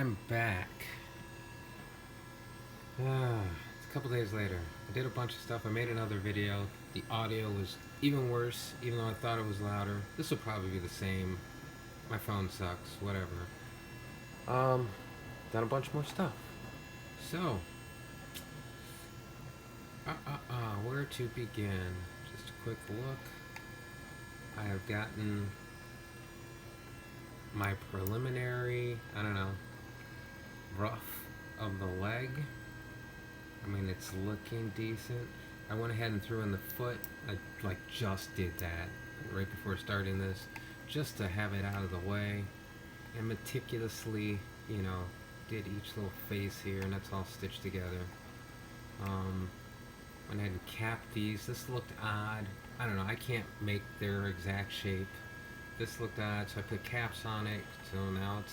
I'm back. It's a couple days later. I did a bunch of stuff. I made another video. The audio was even worse, even though I thought it was louder. This will probably be the same. My phone sucks. Whatever. Done a bunch more stuff. So, where to begin? Just a quick look. I have gotten my preliminary, I don't know, rough of the leg. I mean, it's looking decent. I went ahead and threw in the foot. I just did that right before starting this, just to have it out of the way, and meticulously, did each little face here, and that's all stitched together. Went ahead and capped these. This looked odd. I don't know. I can't make their exact shape. This looked odd, so I put caps on it. So now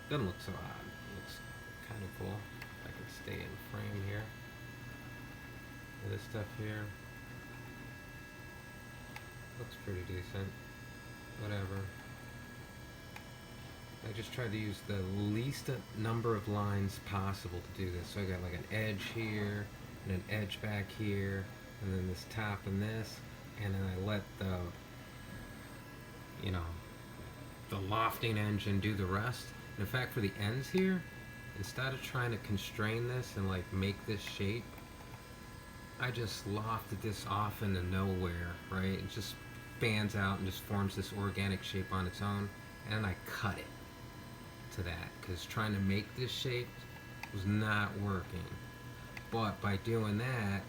doesn't look so odd. It looks kind of cool. If I can stay in frame here. This stuff here looks pretty decent. Whatever. I just tried to use the least number of lines possible to do this. So I got like an edge here, and an edge back here, and then this top and this, and then I let the lofting engine do the rest. And in fact, for the ends here, instead of trying to constrain this and make this shape, I just lofted this off into nowhere, right? It just fans out and just forms this organic shape on its own, and I cut it to that, because trying to make this shape was not working. But by doing that,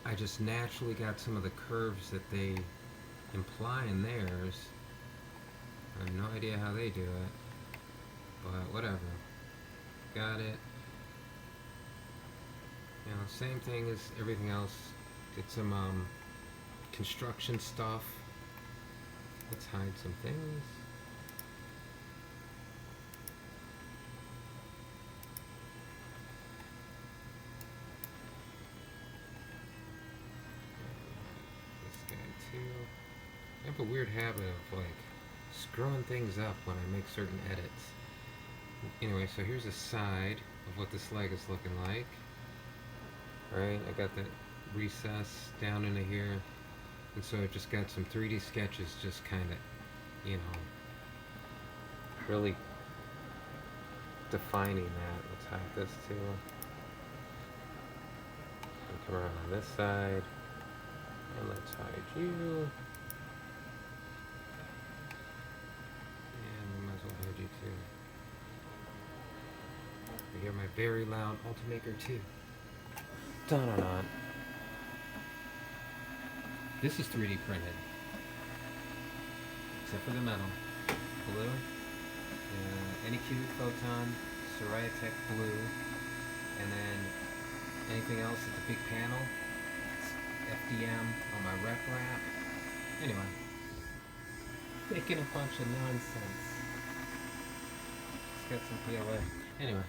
I just naturally got some of the curves that they imply in theirs. I have no idea how they do it, but whatever. Got it. Same thing as everything else. Did some construction stuff. Let's hide some things. This guy too. I have a weird habit of screwing things up when I make certain edits. Anyway, so here's a side of what this leg is looking like. Right, I got that recess down into here, and so I just got some 3D sketches, just kind of, really defining that. Let's hide this too. And come around on this side, and let's hide you. And we might as well hide you too. You hear my very loud Ultimaker too. Dun or not. This is 3D printed, except for the metal. Blue, Anycubic Photon, Tech blue, and then anything else at the big panel, it's FDM on my rep wrap. Anyway, making a bunch of nonsense. Just got some PLA. Anyway,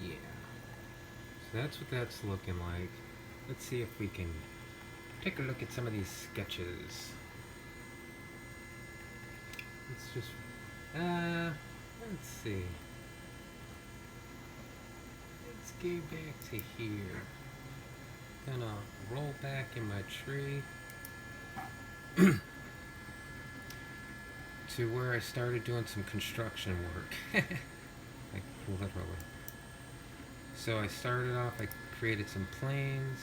yeah. So that's what that's looking like. Let's see if we can take a look at some of these sketches. Let's just, let's see. Let's go back to here. Gonna roll back in my tree to where I started doing some construction work. Literally. So I started off, I created some planes.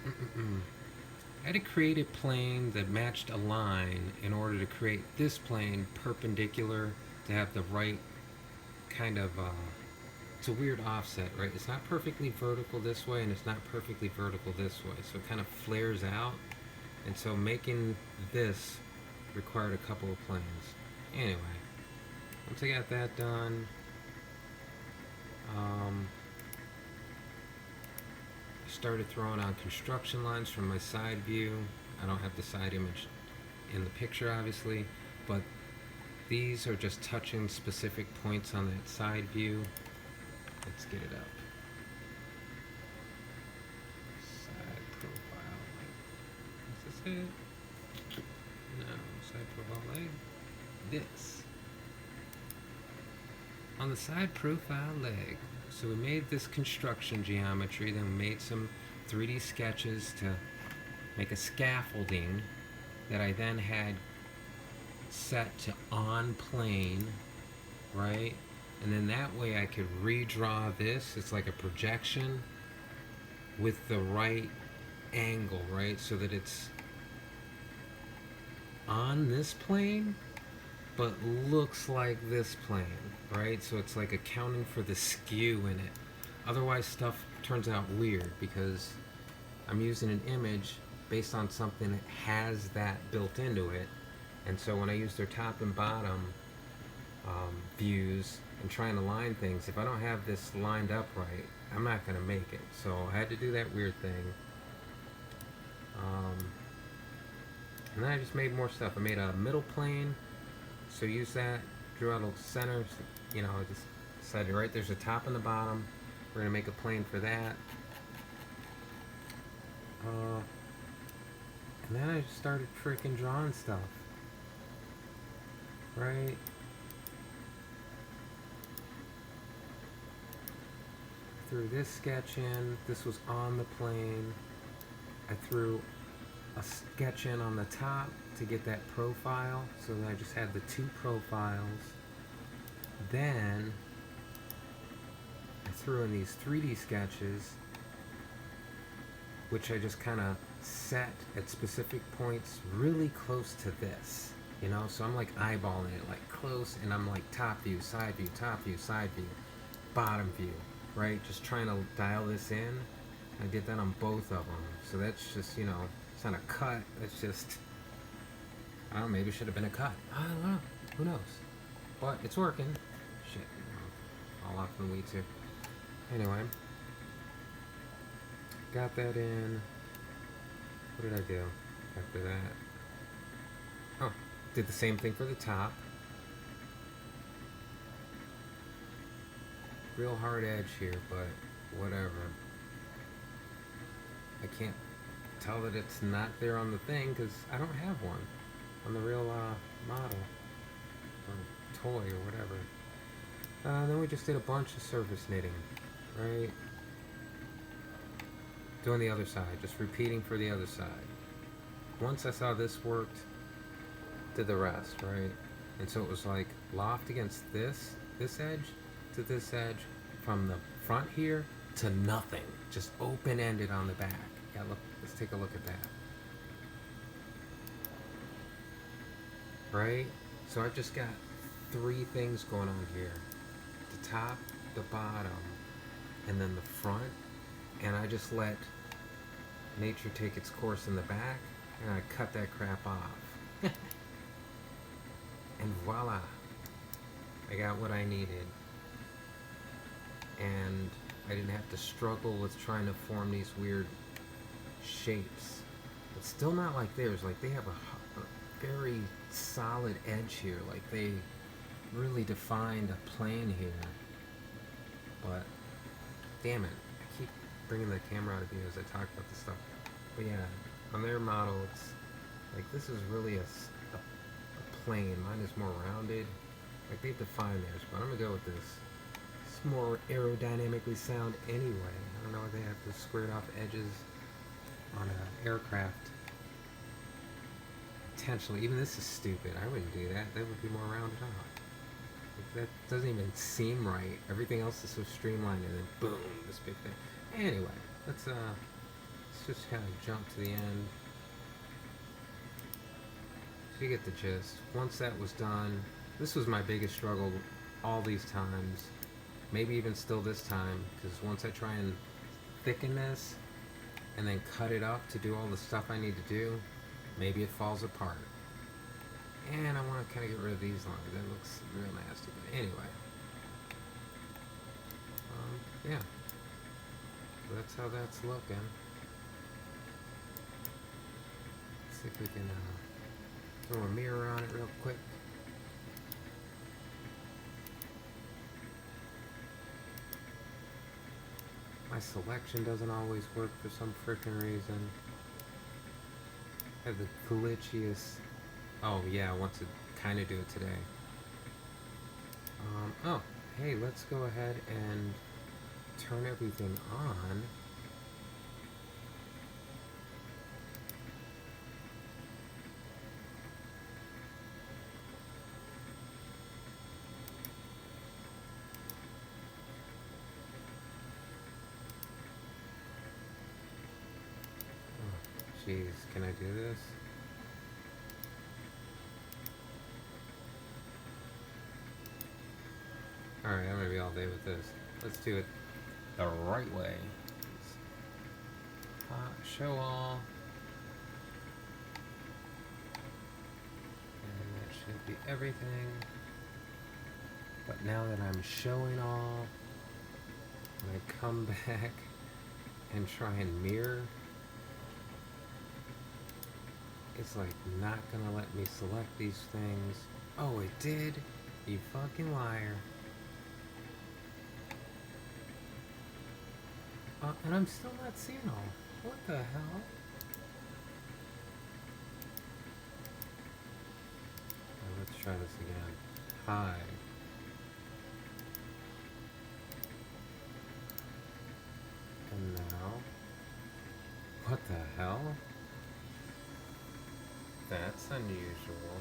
I had to create a plane that matched a line in order to create this plane perpendicular to have the right kind of, it's a weird offset, right? It's not perfectly vertical this way, and it's not perfectly vertical this way, so it kind of flares out. And so making this required a couple of planes. Anyway, once I got that done, started throwing on construction lines from my side view. I don't have the side image in the picture, obviously, but these are just touching specific points on that side view. Let's get it up. Side profile leg. Is this it? No, side profile leg. This. On the side profile leg. So we made this construction geometry, then we made some 3D sketches to make a scaffolding that I then had set to on plane, right? And then that way I could redraw this. It's like a projection with the right angle, right? So that it's on this plane, but looks like this plane, right? So it's like accounting for the skew in it. Otherwise stuff turns out weird because I'm using an image based on something that has that built into it. And so when I use their top and bottom views and trying to line things, if I don't have this lined up right, I'm not going to make it. So I had to do that weird thing. And then I just made more stuff. I made a middle plane, so use that, drew out a center, you know, I just decided, right, there's a top and the bottom. We're going to make a plane for that. And then I just started freaking drawing stuff. Right? Threw this sketch in. This was on the plane. I threw a sketch in on the top to get that profile. So then I just had the two profiles. Then I threw in these 3D sketches, which I just kind of set at specific points really close to this, you know, so I'm like eyeballing it like close, and I'm like top view, side view, top view, side view, bottom view, right? Just trying to dial this in. I did that on both of them, so that's just, you know, it's not a cut, it's just, I don't know, maybe it should have been a cut, I don't know, who knows, but it's working. Shit, all off in the weeds here. Anyway, got that in. What did I do after that? Oh, did the same thing for the top. Real hard edge here, but whatever. I can't tell that it's not there on the thing because I don't have one on the real model or toy or whatever. Then we just did a bunch of surface knitting, right? Doing the other side, just repeating for the other side. Once I saw this worked, did the rest, right? And so it was like loft against this edge to this edge, from the front here to nothing, just open-ended on the back. Yeah, look, let's take a look at that. Right? So I've just got three things going on here. The top, the bottom, and then the front. And I just let nature take its course in the back, and I cut that crap off. And voila, I got what I needed. And I didn't have to struggle with trying to form these weird shapes. It's still not like theirs. Like, they have a very solid edge here. Like, they really defined a plane here. But damn it, I keep bringing the camera out of view as I talk about this stuff. But yeah, on their model, it's like, this is really a plane. Mine is more rounded. Like, they've defined theirs, but I'm gonna go with this. It's more aerodynamically sound anyway. I don't know why they have the squared off edges on an aircraft. Intentionally, even this is stupid. I wouldn't do that. That would be more rounded off. Like, that doesn't even seem right. Everything else is so streamlined, and then boom, this big thing. Anyway, let's just kind of jump to the end. So you get the gist. Once that was done, this was my biggest struggle all these times. Maybe even still this time, because once I try and thicken this and then cut it up to do all the stuff I need to do, maybe it falls apart. And I want to kind of get rid of these lines. That looks real nasty. But anyway. Yeah. So that's how that's looking. Let's see if we can throw a mirror on it real quick. my selection doesn't always work for some freaking reason. I have the glitchiest... Oh yeah, I want to kind of do it today. Oh, hey, let's go ahead and turn everything on. Jeez, can I do this? Alright, I'm gonna be all day with this. Let's do it the right way. Show all. And that should be everything. But now that I'm showing all, when I come back and try and mirror, it's like not gonna let me select these things. Oh, it did? You fucking liar. And I'm still not seeing all. What the hell? Let's try this again. Hi. And now, what the hell? That's unusual.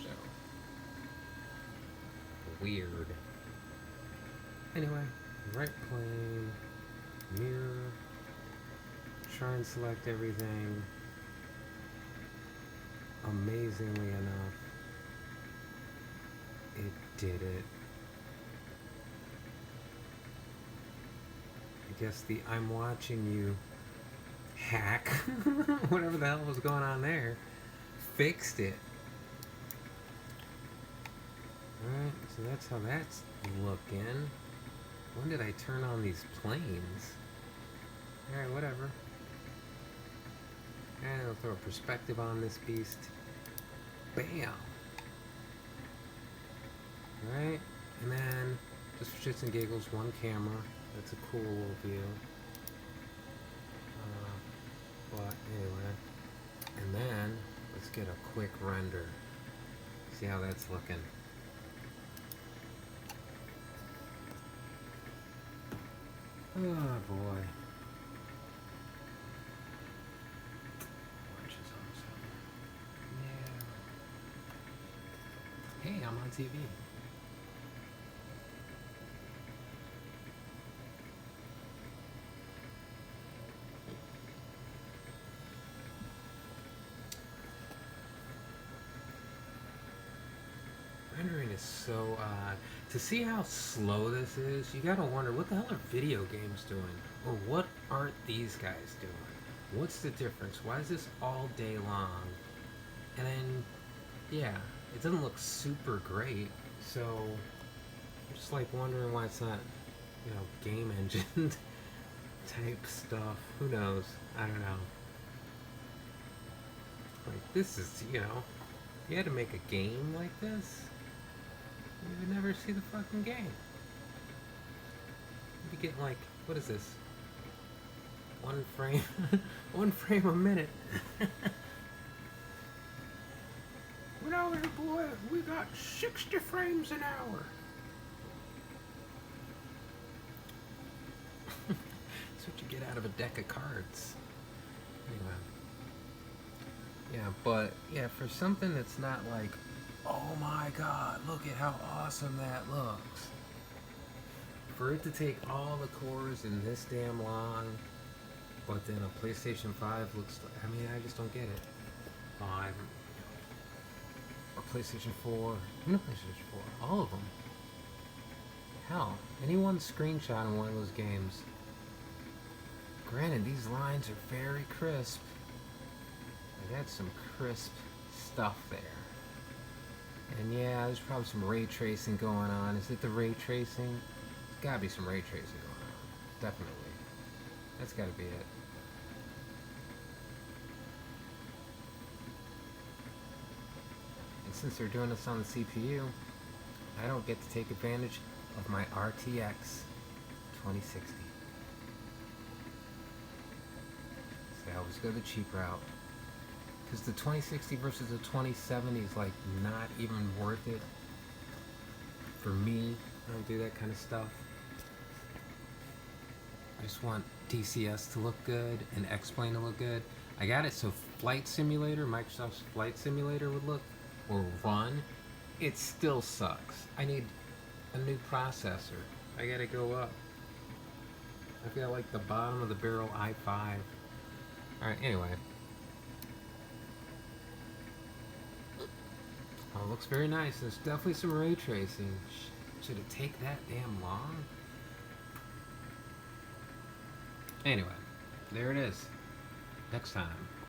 So weird. Anyway, right plane, mirror, try and select everything. Amazingly enough, it did it. I guess the I'm watching you hack, whatever the hell was going on there, fixed it. Alright, so that's how that's looking. When did I turn on these planes? Alright, whatever. And I'll throw a perspective on this beast. Bam! Alright, and then, just for shits and giggles, one camera. That's a cool little view. But anyway, and then, let's get a quick render. See how that's looking. Oh boy. Yeah. Hey, I'm on TV. Rendering is so odd. To see how slow this is, you gotta wonder, what the hell are video games doing? Or what aren't these guys doing? What's the difference? Why is this all day long? And then, yeah, it doesn't look super great, so I'm just like wondering why it's not, you know, game engine type stuff. Who knows? I don't know. Like, this is, you know, you had to make a game like this, you would never see the fucking game. You'd be getting like, what is this? One frame, one frame a minute. What hour, boy? We got 60 frames an hour. That's what you get out of a deck of cards. Anyway. Yeah, but yeah, for something that's not like, oh my god, look at how awesome that looks. For it to take all the cores in this damn long, but then a PlayStation 5 looks like, I mean, I just don't get it. 5, or PlayStation 4, even PlayStation 4, all of them. Hell, any one screenshot in one of those games. Granted, these lines are very crisp. I got some crisp stuff there. And yeah, there's probably some ray tracing going on. Is it the ray tracing? There's gotta be some ray tracing going on. Definitely. That's gotta be it. And since they're doing this on the CPU, I don't get to take advantage of my RTX 2060. So I always go the cheap route. Because the 2060 versus the 2070 is like not even worth it for me. I don't do that kind of stuff. I just want DCS to look good and X-Plane to look good. I got it so Flight Simulator, Microsoft's Flight Simulator would look or run. It still sucks. I need a new processor. I gotta go up. I've got like the bottom of the barrel i5. Alright, anyway. Oh, it looks very nice. There's definitely some ray tracing. Should it take that damn long? Anyway, there it is. Next time.